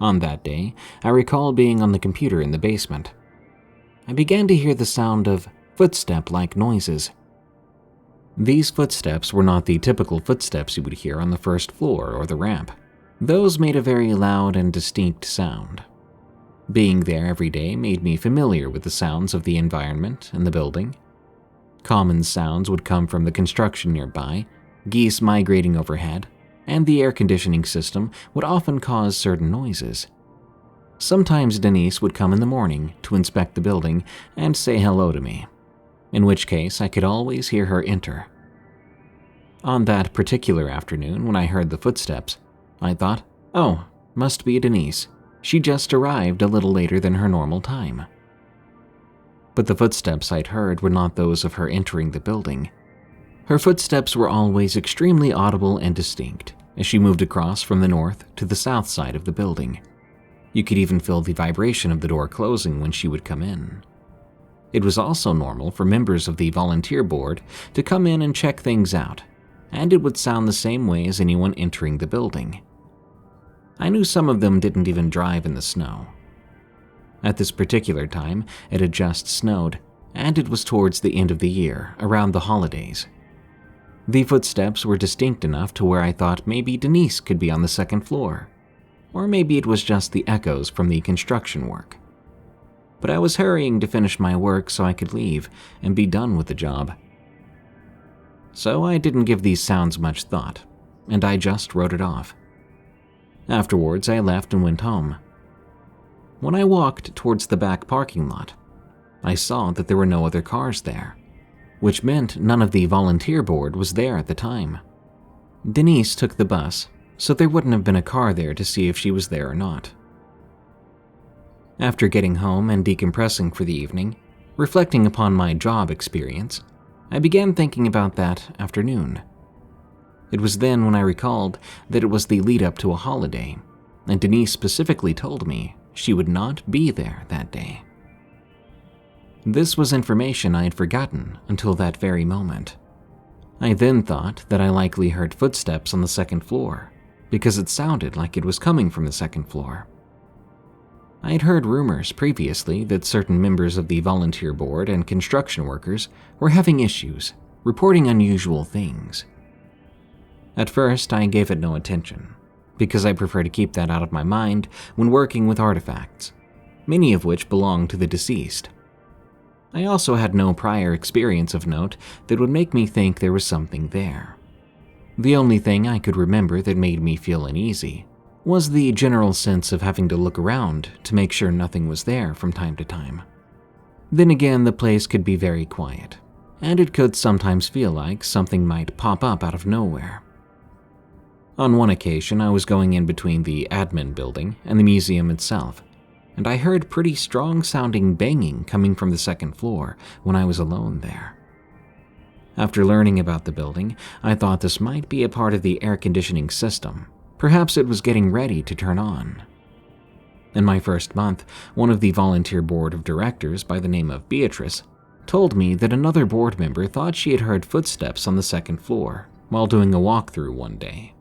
On that day, I recall being on the computer in the basement. I began to hear the sound of footstep-like noises. These footsteps were not the typical footsteps you would hear on the first floor or the ramp. Those made a very loud and distinct sound. Being there every day made me familiar with the sounds of the environment and the building. Common sounds would come from the construction nearby, geese migrating overhead, and the air conditioning system would often cause certain noises. Sometimes Denise would come in the morning to inspect the building and say hello to me, in which case I could always hear her enter. On that particular afternoon when I heard the footsteps, I thought, oh, must be Denise. She just arrived a little later than her normal time. But the footsteps I'd heard were not those of her entering the building. Her footsteps were always extremely audible and distinct as she moved across from the north to the south side of the building. You could even feel the vibration of the door closing when she would come in. It was also normal for members of the volunteer board to come in and check things out, and it would sound the same way as anyone entering the building. I knew some of them didn't even drive in the snow. At this particular time, it had just snowed, and it was towards the end of the year, around the holidays. The footsteps were distinct enough to where I thought maybe Denise could be on the second floor, or maybe it was just the echoes from the construction work. But I was hurrying to finish my work so I could leave and be done with the job. So I didn't give these sounds much thought, and I just wrote it off. Afterwards, I left and went home. When I walked towards the back parking lot, I saw that there were no other cars there, which meant none of the volunteer board was there at the time. Denise took the bus, so there wouldn't have been a car there to see if she was there or not. After getting home and decompressing for the evening, reflecting upon my job experience, I began thinking about that afternoon. It was then when I recalled that it was the lead-up to a holiday, and Denise specifically told me she would not be there that day. This was information I had forgotten until that very moment. I then thought that I likely heard footsteps on the second floor, because it sounded like it was coming from the second floor. I had heard rumors previously that certain members of the volunteer board and construction workers were having issues, reporting unusual things. At first, I gave it no attention, because I prefer to keep that out of my mind when working with artifacts, many of which belong to the deceased. I also had no prior experience of note that would make me think there was something there. The only thing I could remember that made me feel uneasy was the general sense of having to look around to make sure nothing was there from time to time. Then again, the place could be very quiet, and it could sometimes feel like something might pop up out of nowhere. On one occasion, I was going in between the admin building and the museum itself, and I heard pretty strong-sounding banging coming from the second floor when I was alone there. After learning about the building, I thought this might be a part of the air conditioning system. Perhaps it was getting ready to turn on. In my first month, one of the volunteer board of directors by the name of Beatrice told me that another board member thought she had heard footsteps on the second floor while doing a walkthrough one day.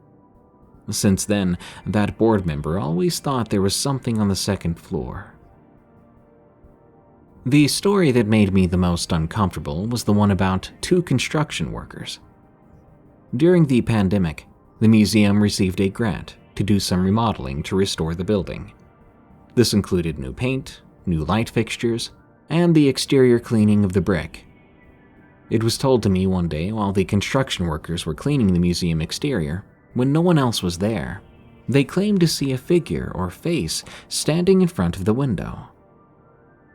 Since then, that board member always thought there was something on the second floor. The story that made me the most uncomfortable was the one about two construction workers. During the pandemic, the museum received a grant to do some remodeling to restore the building. This included new paint, new light fixtures, and the exterior cleaning of the brick. It was told to me one day while the construction workers were cleaning the museum exterior, when no one else was there, they claimed to see a figure or face standing in front of the window.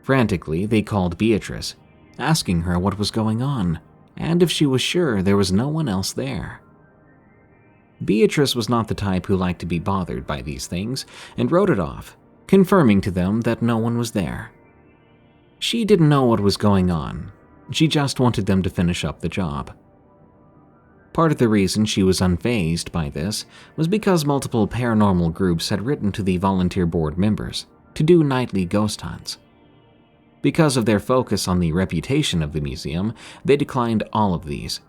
Frantically, they called Beatrice, asking her what was going on and if she was sure there was no one else there. Beatrice was not the type who liked to be bothered by these things and wrote it off, confirming to them that no one was there. She didn't know what was going on. She just wanted them to finish up the job. Part of the reason she was unfazed by this was because multiple paranormal groups had written to the volunteer board members to do nightly ghost hunts. Because of their focus on the reputation of the museum, they declined all of these,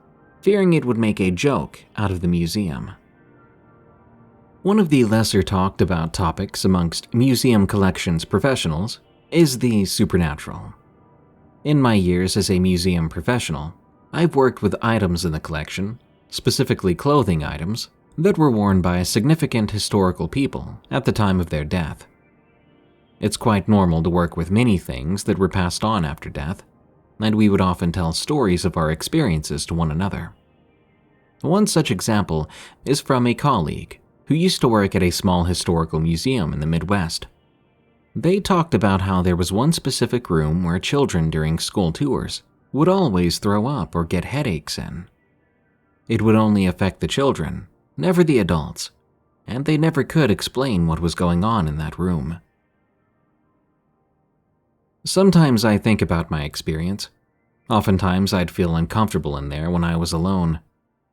fearing it would make a joke out of the museum. One of the lesser talked about topics amongst museum collections professionals is the supernatural. In my years as a museum professional, I've worked with items in the collection, specifically clothing items, that were worn by significant historical people at the time of their death. It's quite normal to work with many things that were passed on after death, and we would often tell stories of our experiences to one another. One such example is from a colleague who used to work at a small historical museum in the Midwest. They talked about how there was one specific room where children during school tours would always throw up or get headaches in. It would only affect the children, never the adults, and they never could explain what was going on in that room. Sometimes I think about my experience. Oftentimes I'd feel uncomfortable in there when I was alone,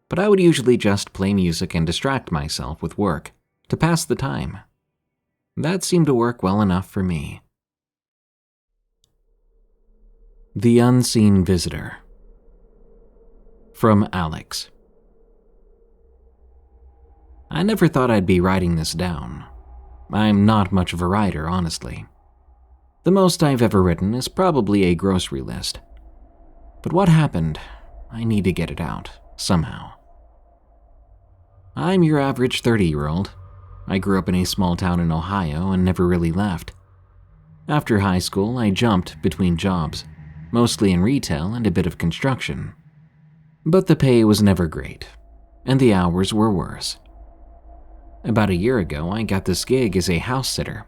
but I would usually just play music and distract myself with work to pass the time. That seemed to work well enough for me. The Unseen Visitor. From Alex. I never thought I'd be writing this down. I'm not much of a writer, honestly. The most I've ever written is probably a grocery list. But what happened, I need to get it out, somehow. I'm your average 30-year-old. I grew up in a small town in Ohio and never really left. After high school, I jumped between jobs, mostly in retail and a bit of construction. But the pay was never great, and the hours were worse. About a year ago, I got this gig as a house sitter.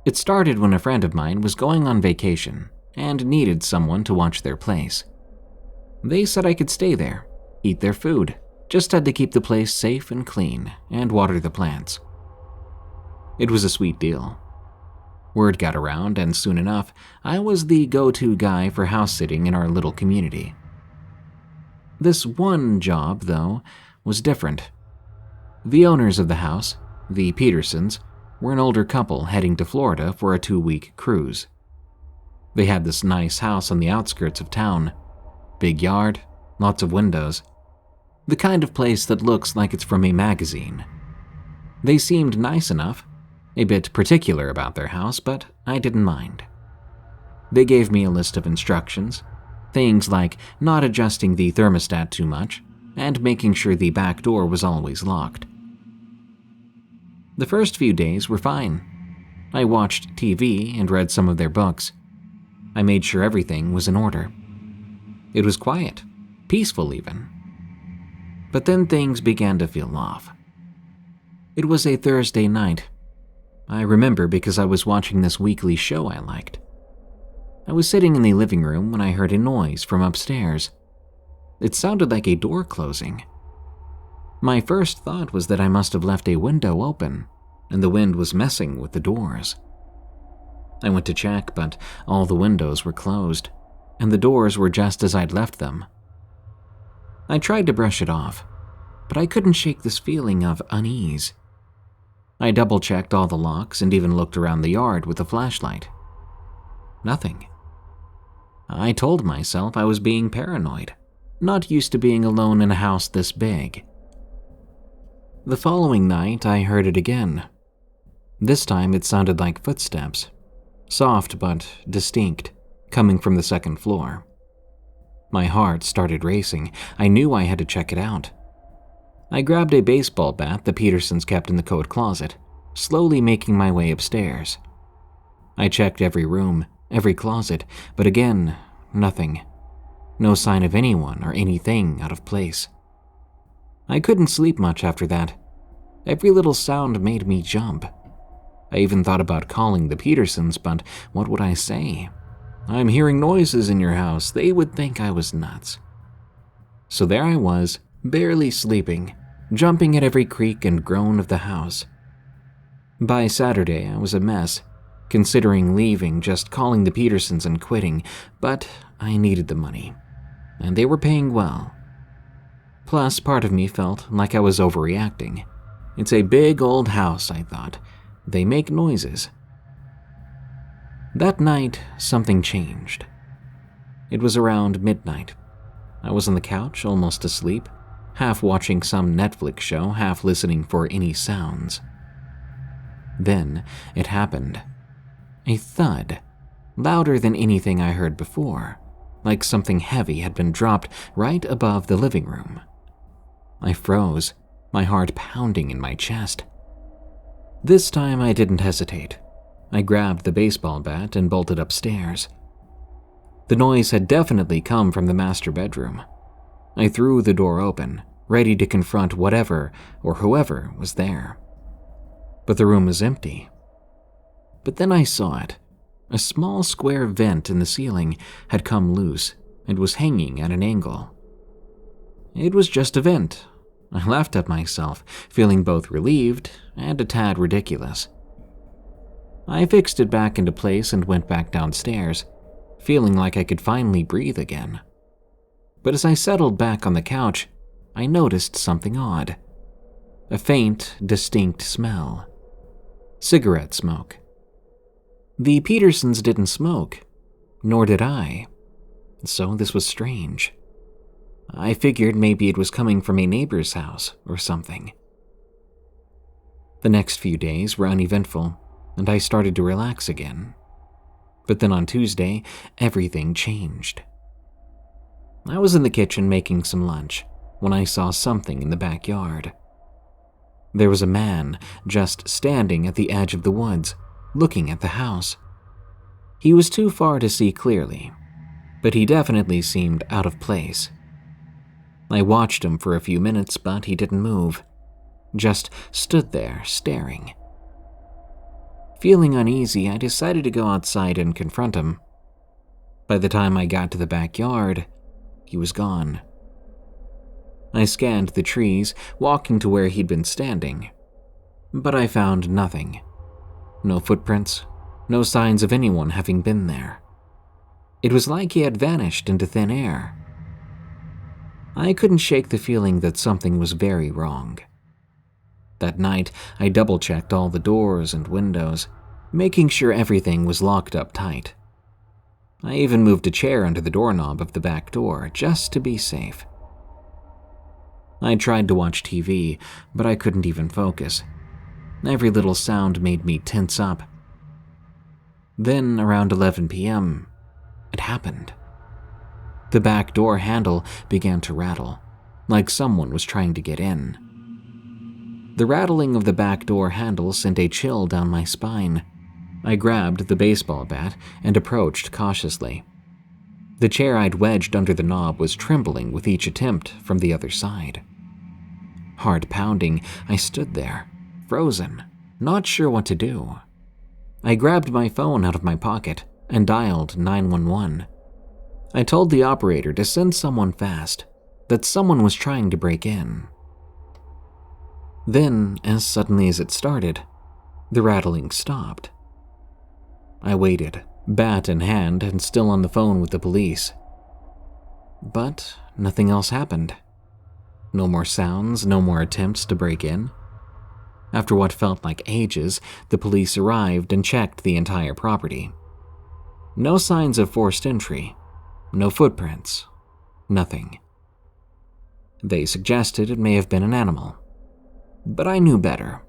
It started when a friend of mine was going on vacation and needed someone to watch their place. They said I could stay there, eat their food, just had to keep the place safe and clean and water the plants. It was a sweet deal. Word got around, and soon enough, I was the go-to guy for house sitting in our little community. This one job, though, was different. The owners of the house, the Petersons, were an older couple heading to Florida for a 2-week cruise. They had this nice house on the outskirts of town. Big yard, lots of windows. The kind of place that looks like it's from a magazine. They seemed nice enough, a bit particular about their house, but I didn't mind. They gave me a list of instructions, things like not adjusting the thermostat too much and making sure the back door was always locked. The first few days were fine. I watched TV and read some of their books. I made sure everything was in order. It was quiet, peaceful even. But then things began to feel off. It was a Thursday night. I remember because I was watching this weekly show I liked. I was sitting in the living room when I heard a noise from upstairs. It sounded like a door closing. My first thought was that I must have left a window open, and the wind was messing with the doors. I went to check, but all the windows were closed, and the doors were just as I'd left them. I tried to brush it off, but I couldn't shake this feeling of unease. I double-checked all the locks and even looked around the yard with a flashlight. Nothing. I told myself I was being paranoid, not used to being alone in a house this big. The following night, I heard it again. This time it sounded like footsteps, soft but distinct, coming from the second floor. My heart started racing. I knew I had to check it out. I grabbed a baseball bat the Petersons kept in the coat closet, slowly making my way upstairs. I checked every room, every closet, but again, nothing. No sign of anyone or anything out of place. I couldn't sleep much after that. Every little sound made me jump. I even thought about calling the Petersons, but what would I say? I'm hearing noises in your house. They would think I was nuts. So there I was, barely sleeping, jumping at every creak and groan of the house. By Saturday, I was a mess, considering leaving, just calling the Petersons and quitting, but I needed the money, and they were paying well. Plus, part of me felt like I was overreacting. It's a big old house, I thought. They make noises. That night, something changed. It was around midnight. I was on the couch, almost asleep, half watching some Netflix show, half listening for any sounds. Then it happened. A thud, louder than anything I heard before, like something heavy had been dropped right above the living room. I froze, my heart pounding in my chest. This time I didn't hesitate. I grabbed the baseball bat and bolted upstairs. The noise had definitely come from the master bedroom. I threw the door open, ready to confront whatever or whoever was there. But the room was empty. But then I saw it. A small square vent in the ceiling had come loose and was hanging at an angle. It was just a vent. I laughed at myself, feeling both relieved and a tad ridiculous. I fixed it back into place and went back downstairs, feeling like I could finally breathe again. But as I settled back on the couch, I noticed something odd. A faint, distinct smell. Cigarette smoke. The Petersons didn't smoke, nor did I. So this was strange. I figured maybe it was coming from a neighbor's house or something. The next few days were uneventful, and I started to relax again. But then on Tuesday, everything changed. I was in the kitchen making some lunch when I saw something in the backyard. There was a man just standing at the edge of the woods, looking at the house. He was too far to see clearly, but he definitely seemed out of place. I watched him for a few minutes, but he didn't move, just stood there staring. Feeling uneasy, I decided to go outside and confront him. By the time I got to the backyard, he was gone. I scanned the trees, walking to where he'd been standing, but I found nothing. No footprints, no signs of anyone having been there. It was like he had vanished into thin air. I couldn't shake the feeling that something was very wrong. That night, I double-checked all the doors and windows, making sure everything was locked up tight. I even moved a chair under the doorknob of the back door, just to be safe. I tried to watch TV, but I couldn't even focus. Every little sound made me tense up. Then, around 11 p.m., it happened. The back door handle began to rattle, like someone was trying to get in. The rattling of the back door handle sent a chill down my spine. I grabbed the baseball bat and approached cautiously. The chair I'd wedged under the knob was trembling with each attempt from the other side. Hard pounding, I stood there, frozen, not sure what to do. I grabbed my phone out of my pocket and dialed 911. I told the operator to send someone fast, that someone was trying to break in. Then, as suddenly as it started, the rattling stopped. I waited, bat in hand and still on the phone with the police. But nothing else happened. No more sounds, no more attempts to break in. After what felt like ages, the police arrived and checked the entire property. No signs of forced entry, no footprints, nothing. They suggested it may have been an animal. But I knew better.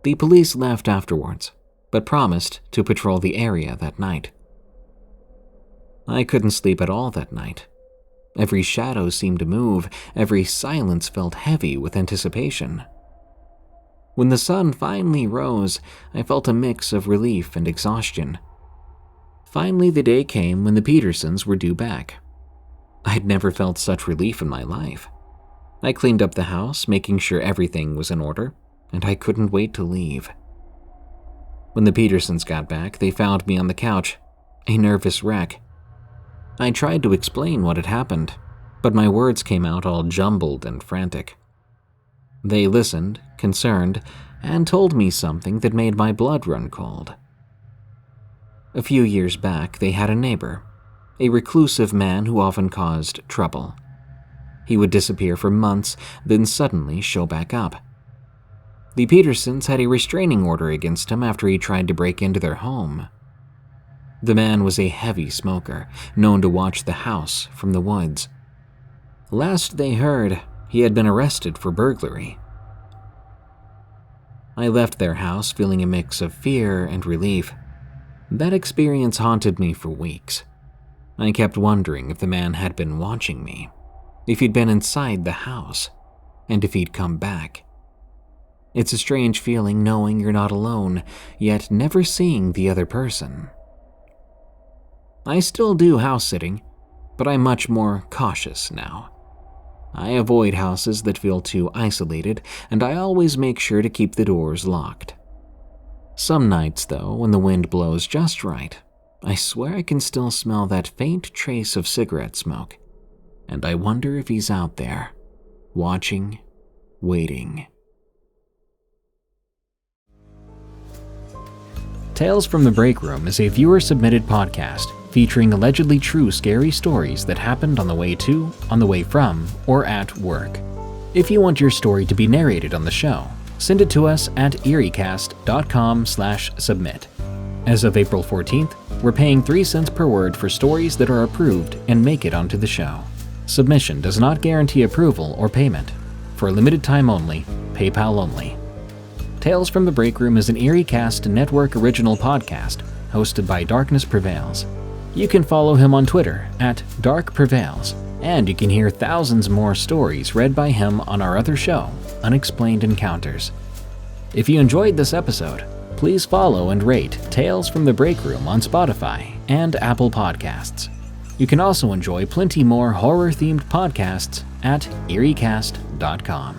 The police left afterwards, but promised to patrol the area that night. I couldn't sleep at all that night. Every shadow seemed to move, every silence felt heavy with anticipation. When the sun finally rose, I felt a mix of relief and exhaustion. Finally, the day came when the Petersons were due back. I'd never felt such relief in my life. I cleaned up the house, making sure everything was in order, and I couldn't wait to leave. When the Petersons got back, they found me on the couch, a nervous wreck. I tried to explain what had happened, but my words came out all jumbled and frantic. They listened, concerned, and told me something that made my blood run cold. A few years back, they had a neighbor, a reclusive man who often caused trouble. He would disappear for months, then suddenly show back up. The Petersons had a restraining order against him after he tried to break into their home. The man was a heavy smoker, known to watch the house from the woods. Last they heard, he had been arrested for burglary. I left their house feeling a mix of fear and relief. That experience haunted me for weeks. I kept wondering if the man had been watching me, if he'd been inside the house, and if he'd come back. It's a strange feeling knowing you're not alone, yet never seeing the other person. I still do house sitting, but I'm much more cautious now. I avoid houses that feel too isolated, and I always make sure to keep the doors locked. Some nights, though, when the wind blows just right, I swear I can still smell that faint trace of cigarette smoke, and I wonder if he's out there, watching, waiting. Tales from the Break Room is a viewer-submitted podcast featuring allegedly true scary stories that happened on the way to, on the way from, or at work. If you want your story to be narrated on the show, send it to us at eriecast.com/submit. As of April 14th, we're paying 3 cents per word for stories that are approved and make it onto the show. Submission does not guarantee approval or payment. For a limited time only, PayPal only. Tales from the Break Room is an EerieCast Network original podcast hosted by Darkness Prevails. You can follow him on Twitter at Dark Prevails, and you can hear thousands more stories read by him on our other show, Unexplained Encounters. If you enjoyed this episode, please follow and rate Tales from the Break Room on Spotify and Apple Podcasts. You can also enjoy plenty more horror-themed podcasts at EerieCast.com.